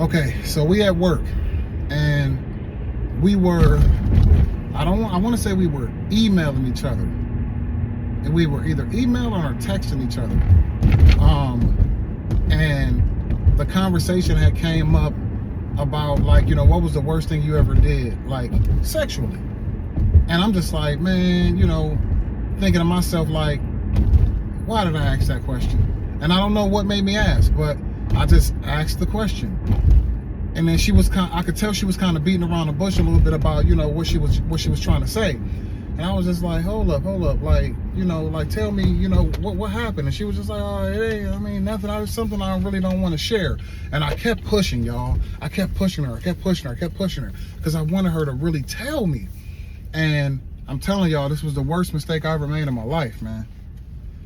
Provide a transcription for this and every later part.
Okay, so we at work, and we were, I want to say we were emailing each other, and we were either emailing or texting each other. And the conversation had came up about, like, you know, what was the worst thing you ever did, like, sexually. And I'm just like, man, you know, thinking to myself, like, why did I ask that question? And I don't know what made me ask, but I just asked the question. And then I could tell she was kind of beating around the bush a little bit about, you know, what she was trying to say. And I was just like, hold up, like, you know, like, tell me, you know, what happened? And she was just like, oh, hey, I mean, nothing. It's something I really don't want to share. And I kept pushing, y'all. I kept pushing her, because I wanted her to really tell me. And I'm telling y'all, this was the worst mistake I ever made in my life, man.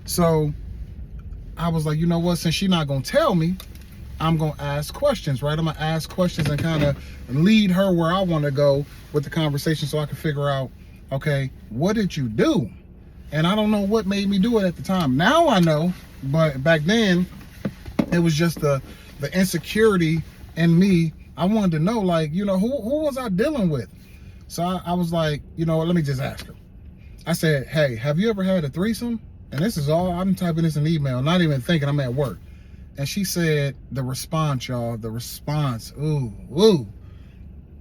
So I was like, you know what? Since she's not gonna tell me, I'm gonna ask questions, right? I'm gonna ask questions and kind of lead her where I want to go with the conversation, so I can figure out, okay, what did you do? And I don't know what made me do it at the time. Now I know, but back then it was just the insecurity in me. I wanted to know, like, you know, who was I dealing with? So I was like, you know what, let me just ask her. I said, hey, have you ever had a threesome? And this is all, I'm typing this in email, not even thinking I'm at work. And she said, the response, y'all, ooh,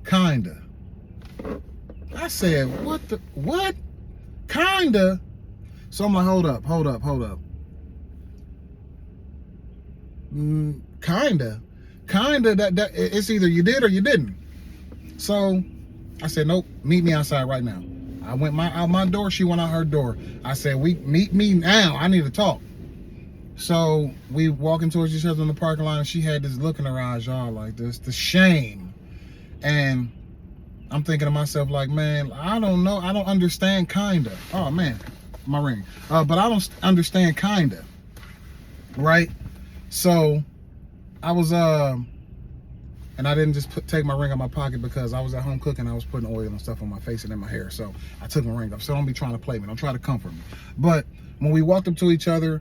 kinda. I said, what? Kinda? So I'm like, hold up. Kinda, that it's either you did or you didn't. So I said, nope, meet me outside right now. I went out my door, she went out her door. I said, meet me now, I need to talk. So we walking towards each other in the parking lot, and she had this look in her eyes, y'all, like this, the shame. And I'm thinking to myself, like, man, I don't know, I don't understand kinda. Oh man, my ring. But I don't understand kinda, right? So I was, and I didn't just take my ring out of my pocket, because I was at home cooking. I was putting oil and stuff on my face and in my hair. So I took my ring off. So don't be trying to play me. Don't try to comfort me. But when we walked up to each other,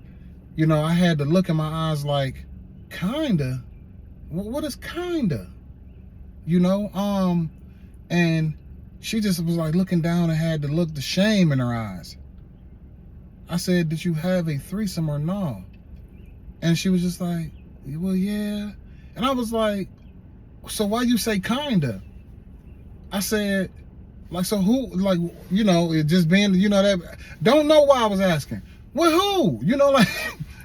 you know, I had to look in my eyes like, kinda? What is kinda? You know? And she just was like looking down and had to look the shame in her eyes. I said, did you have a threesome or no? And she was just like, well, yeah. And I was like, so why you say kinda? I said, like, so who, like, you know, it just being, you know, that, don't know why I was asking. Well, who? You know, like,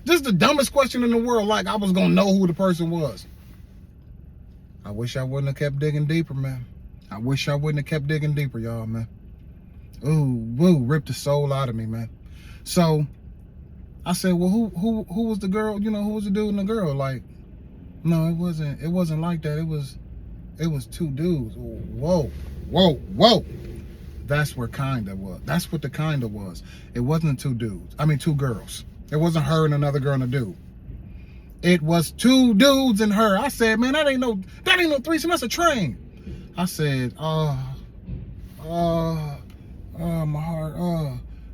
just the dumbest question in the world, like I was gonna know who the person was. I wish I wouldn't have kept digging deeper, man. I wish I wouldn't have kept digging deeper, y'all, man. Ooh, woo, ripped the soul out of me, man. So I said, well, who was the girl? You know, who was the dude and the girl? Like, no, it wasn't like that. It was two dudes. Whoa. That's where kinda was. That's what the kinda was. It wasn't two girls. It wasn't her and another girl and a dude. It was two dudes and her. I said, man, that ain't no threesome, that's a train. I said, my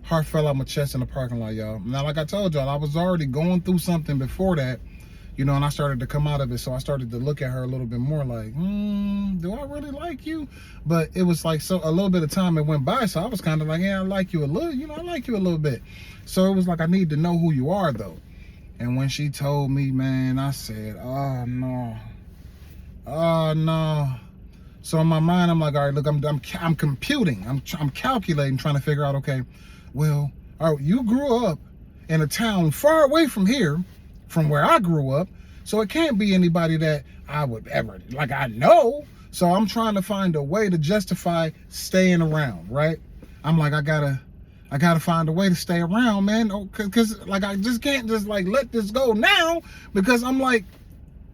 heart fell out my chest in the parking lot, y'all. Now, like I told y'all, I was already going through something before that, you know, and I started to come out of it. So I started to look at her a little bit more like, do I really like you? But it was like, so a little bit of time it went by. So I was kind of like, yeah, I like you a little, you know, I like you a little bit. So it was like, I need to know who you are though. And when she told me, man, I said, oh no. So in my mind, I'm like, all right, look, I'm computing, I'm calculating, trying to figure out, okay, well, all right, you grew up in a town far away from here, from where I grew up, so it can't be anybody that I would ever, like, I know. So I'm trying to find a way to justify staying around, right? I'm like, I gotta find a way to stay around, man, because like I just can't just like let this go now, because I'm like,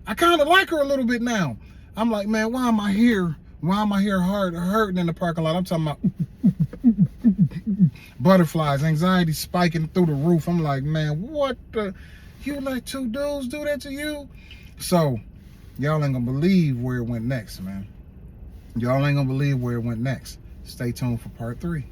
I kind of like her a little bit now. I'm like, man, why am I here? Why am I here hurting in the parking lot? I'm talking about butterflies, anxiety spiking through the roof. I'm like, man, what the? You let two dudes do that to you? So, y'all ain't gonna believe where it went next, man. Y'all ain't gonna believe where it went next. Stay tuned for part 3.